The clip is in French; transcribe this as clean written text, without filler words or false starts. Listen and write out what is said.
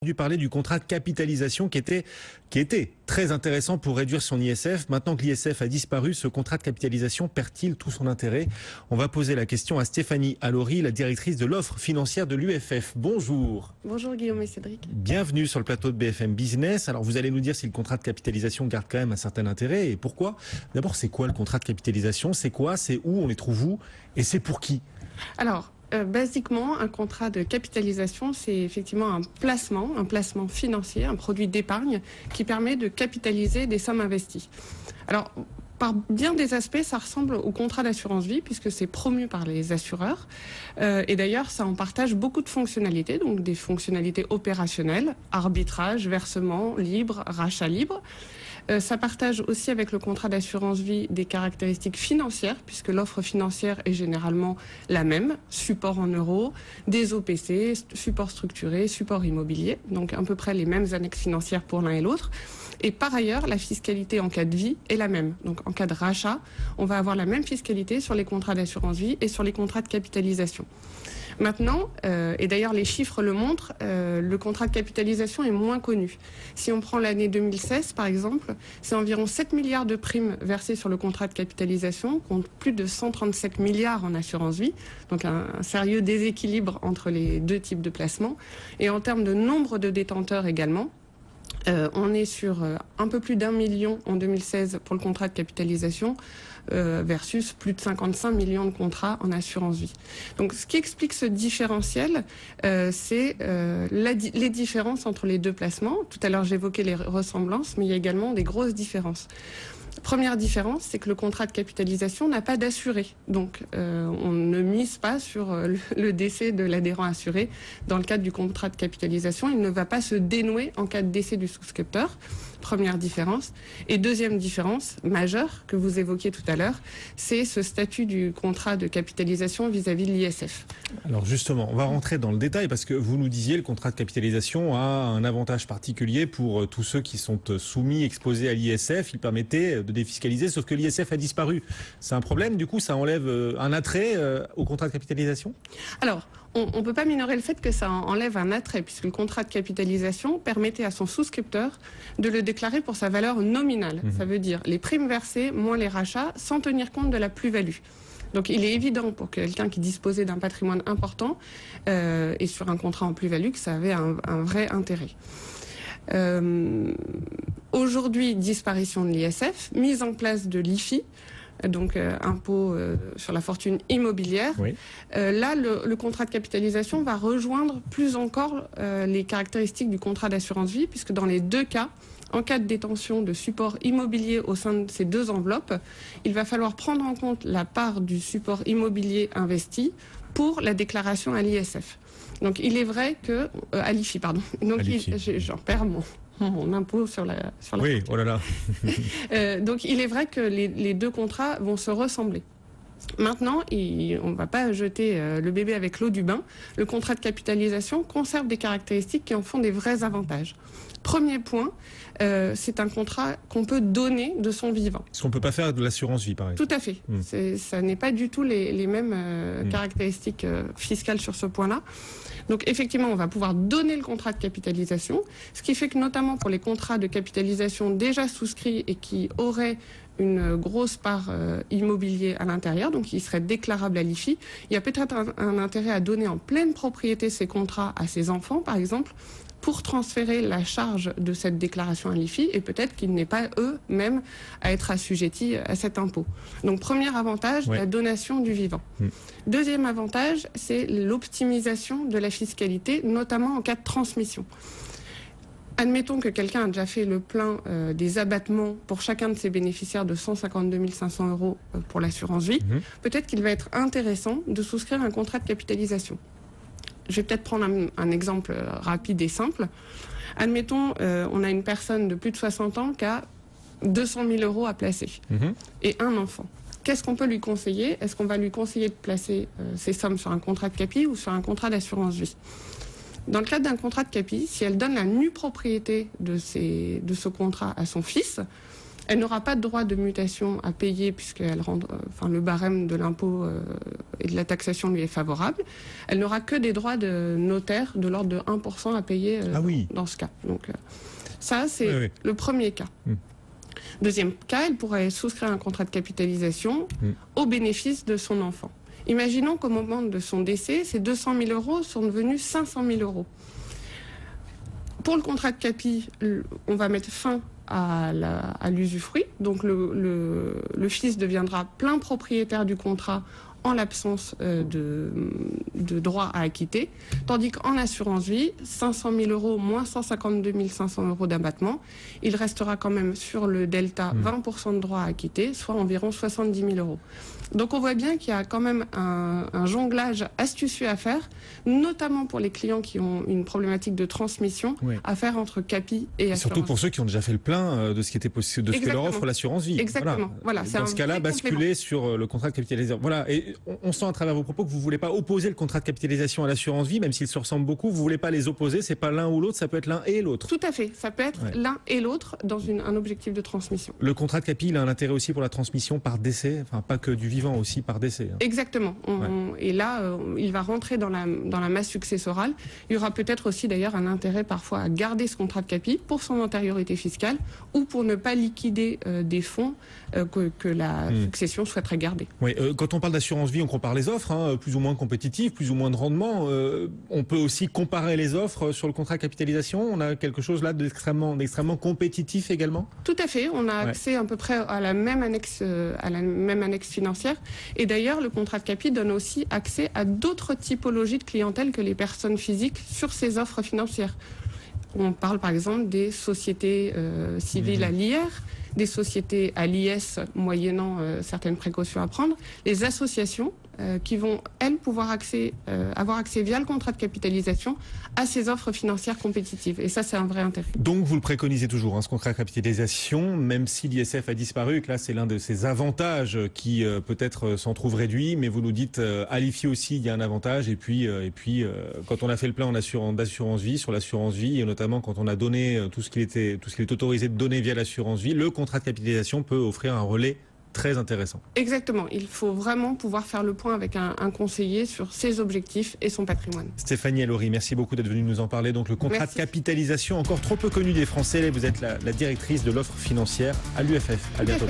Entendu parler du contrat de capitalisation qui était très intéressant pour réduire son ISF. Maintenant que l'ISF a disparu, ce contrat de capitalisation perd-il tout son intérêt? On va poser la question à Stéphanie Allory, la directrice de l'offre financière de l'UFF. Bonjour. Bonjour Guillaume et Cédric. Bienvenue sur le plateau de BFM Business. Alors vous allez nous dire si le contrat de capitalisation garde quand même un certain intérêt et pourquoi. D'abord, c'est quoi le contrat de capitalisation? C'est quoi? C'est où? On les trouve où? Et c'est pour qui? Alors, basiquement, un contrat de capitalisation, c'est effectivement un placement financier, un produit d'épargne qui permet de capitaliser des sommes investies. Alors, par bien des aspects, ça ressemble au contrat d'assurance vie puisque c'est promu par les assureurs. Et d'ailleurs, ça en partage beaucoup de fonctionnalités, donc des fonctionnalités opérationnelles, arbitrage, versement libre, rachat libre. Ça partage aussi avec le contrat d'assurance vie des caractéristiques financières, puisque l'offre financière est généralement la même, support en euros, des OPC, support structuré, support immobilier, donc à peu près les mêmes annexes financières pour l'un et l'autre. Et par ailleurs, la fiscalité en cas de vie est la même. Donc en cas de rachat, on va avoir la même fiscalité sur les contrats d'assurance vie et sur les contrats de capitalisation. Maintenant, et d'ailleurs les chiffres le montrent, le contrat de capitalisation est moins connu. Si on prend l'année 2016 par exemple, c'est environ 7 milliards de primes versées sur le contrat de capitalisation contre plus de 137 milliards en assurance vie. Donc un sérieux déséquilibre entre les deux types de placements. Et en termes de nombre de détenteurs également, on est sur un peu plus d'1 million en 2016 pour le contrat de capitalisation versus plus de 55 millions de contrats en assurance vie. Donc ce qui explique ce différentiel, c'est les différences entre les deux placements. Tout à l'heure j'évoquais les ressemblances, mais il y a également des grosses différences. Première différence, c'est que le contrat de capitalisation n'a pas d'assuré. Donc, on ne mise pas sur le décès de l'adhérent assuré. Dans le cadre du contrat de capitalisation, il ne va pas se dénouer en cas de décès du souscripteur. Première différence. Et deuxième différence majeure que vous évoquiez tout à l'heure, c'est ce statut du contrat de capitalisation vis-à-vis de l'ISF. Alors justement, on va rentrer dans le détail parce que vous nous disiez le contrat de capitalisation a un avantage particulier pour tous ceux qui sont soumis, exposés à l'ISF. Il permettait de défiscaliser, sauf que l'ISF a disparu. C'est un problème, du coup, ça enlève un attrait au contrat de capitalisation? Alors, on ne peut pas minorer le fait que ça enlève un attrait, puisque le contrat de capitalisation permettait à son souscripteur de le déclarer pour sa valeur nominale. Ça veut dire les primes versées moins les rachats, sans tenir compte de la plus-value. Donc il est évident pour quelqu'un qui disposait d'un patrimoine important et sur un contrat en plus-value que ça avait un vrai intérêt. Aujourd'hui, disparition de l'ISF, mise en place de l'IFI, donc impôt sur la fortune immobilière. Oui. Là, le contrat de capitalisation va rejoindre plus encore les caractéristiques du contrat d'assurance vie, puisque dans les deux cas, en cas de détention de support immobilier au sein de ces deux enveloppes, il va falloir prendre en compte la part du support immobilier investi pour la déclaration à l'ISF. Donc il est vrai que... à l'IFI, pardon. Donc j'en perds mon impôt sur la oui, oh là là. Donc il est vrai que les deux contrats vont se ressembler. Maintenant, on ne va pas jeter le bébé avec l'eau du bain. Le contrat de capitalisation conserve des caractéristiques qui en font des vrais avantages. Premier point, c'est un contrat qu'on peut donner de son vivant. Ce qu'on ne peut pas faire de l'assurance vie, par exemple. Tout à fait. Ça n'est pas du tout les mêmes caractéristiques fiscales sur ce point-là. Donc effectivement, on va pouvoir donner le contrat de capitalisation, ce qui fait que notamment pour les contrats de capitalisation déjà souscrits et qui auraient une grosse part immobilier à l'intérieur, donc qui serait déclarable à l'IFI, il y a peut-être un intérêt à donner en pleine propriété ces contrats à ses enfants, par exemple, pour transférer la charge de cette déclaration à l'IFI et peut-être qu'ils n'aient pas eux-mêmes à être assujettis à cet impôt. Donc premier avantage, la donation du vivant. Deuxième avantage, c'est l'optimisation de la fiscalité, notamment en cas de transmission. Admettons que quelqu'un a déjà fait le plein des abattements pour chacun de ses bénéficiaires de 152 500 € pour l'assurance vie. Peut-être qu'il va être intéressant de souscrire un contrat de capitalisation. Je vais peut-être prendre un exemple rapide et simple. Admettons, on a une personne de plus de 60 ans qui a 200 000 € à placer et un enfant. Qu'est-ce qu'on peut lui conseiller? Est-ce qu'on va lui conseiller de placer ces sommes sur un contrat de capi ou sur un contrat d'assurance vie? Dans le cadre d'un contrat de capi, si elle donne la nue propriété de ce contrat à son fils, Elle n'aura pas de droit de mutation à payer puisqu'elle rend, le barème de l'impôt et de la taxation lui est favorable. Elle n'aura que des droits de notaire de l'ordre de 1% à payer dans ce cas. Donc ça, c'est le premier cas. Deuxième cas, elle pourrait souscrire un contrat de capitalisation au bénéfice de son enfant. Imaginons qu'au moment de son décès, ces 200 000 euros sont devenus 500 000 euros. Pour le contrat de capi, on va mettre fin à l'usufruit. Donc le fils deviendra plein propriétaire du contrat en l'absence de droit à acquitter. Tandis qu'en assurance vie, 500 000 euros moins 152 500 euros d'abattement, il restera quand même sur le delta 20% de droit à acquitter, soit environ 70 000 euros. Donc on voit bien qu'il y a quand même un jonglage astucieux à faire, notamment pour les clients qui ont une problématique de transmission à faire entre capi et assurance. Surtout pour ceux qui ont déjà fait le plein de ce qui était possible, de ce que leur offre l'assurance vie. Exactement. Voilà, dans ce cas-là, basculer sur le contrat de capitalisation. Voilà. Et on sent à travers vos propos que vous ne voulez pas opposer le contrat de capitalisation à l'assurance vie, même s'ils se ressemblent beaucoup. Vous ne voulez pas les opposer. C'est pas l'un ou l'autre, ça peut être l'un et l'autre. Tout à fait. Ça peut être l'un et l'autre dans un objectif de transmission. Le contrat de capi, il a un intérêt aussi pour la transmission par décès, enfin pas que du vivant, aussi par décès. Exactement. Et là, il va rentrer dans la masse successorale. Il y aura peut-être aussi d'ailleurs un intérêt parfois à garder ce contrat de capi pour son antériorité fiscale ou pour ne pas liquider des fonds que la succession souhaiterait garder. Oui, quand on parle d'assurance vie, on compare les offres, plus ou moins compétitives, plus ou moins de rendement. On peut aussi comparer les offres sur le contrat de capitalisation. On a quelque chose là d'extrêmement compétitif également. Tout à fait. On a accès à peu près à la même annexe financière. Et d'ailleurs, le contrat de capi donne aussi accès à d'autres typologies de clientèle que les personnes physiques sur ces offres financières. On parle par exemple des sociétés civiles à l'IR, des sociétés à l'IS moyennant certaines précautions à prendre, les associations qui vont, elles, pouvoir avoir accès via le contrat de capitalisation à ces offres financières compétitives. Et ça, c'est un vrai intérêt. Donc, vous le préconisez toujours, ce contrat de capitalisation, même si l'ISF a disparu, et que là, c'est l'un de ses avantages qui peut-être s'en trouve réduit, mais vous nous dites, à l'IFI aussi, il y a un avantage, et puis quand on a fait le plein d'assurance vie, sur l'assurance vie, et notamment quand on a donné tout ce qu'il est autorisé de donner via l'assurance vie, le contrat de capitalisation peut offrir un relais très intéressant. Exactement. Il faut vraiment pouvoir faire le point avec un conseiller sur ses objectifs et son patrimoine. Stéphanie Allori, merci beaucoup d'être venue nous en parler. Donc le contrat de capitalisation, encore trop peu connu des Français. Vous êtes la directrice de l'offre financière à l'UFF. À bientôt.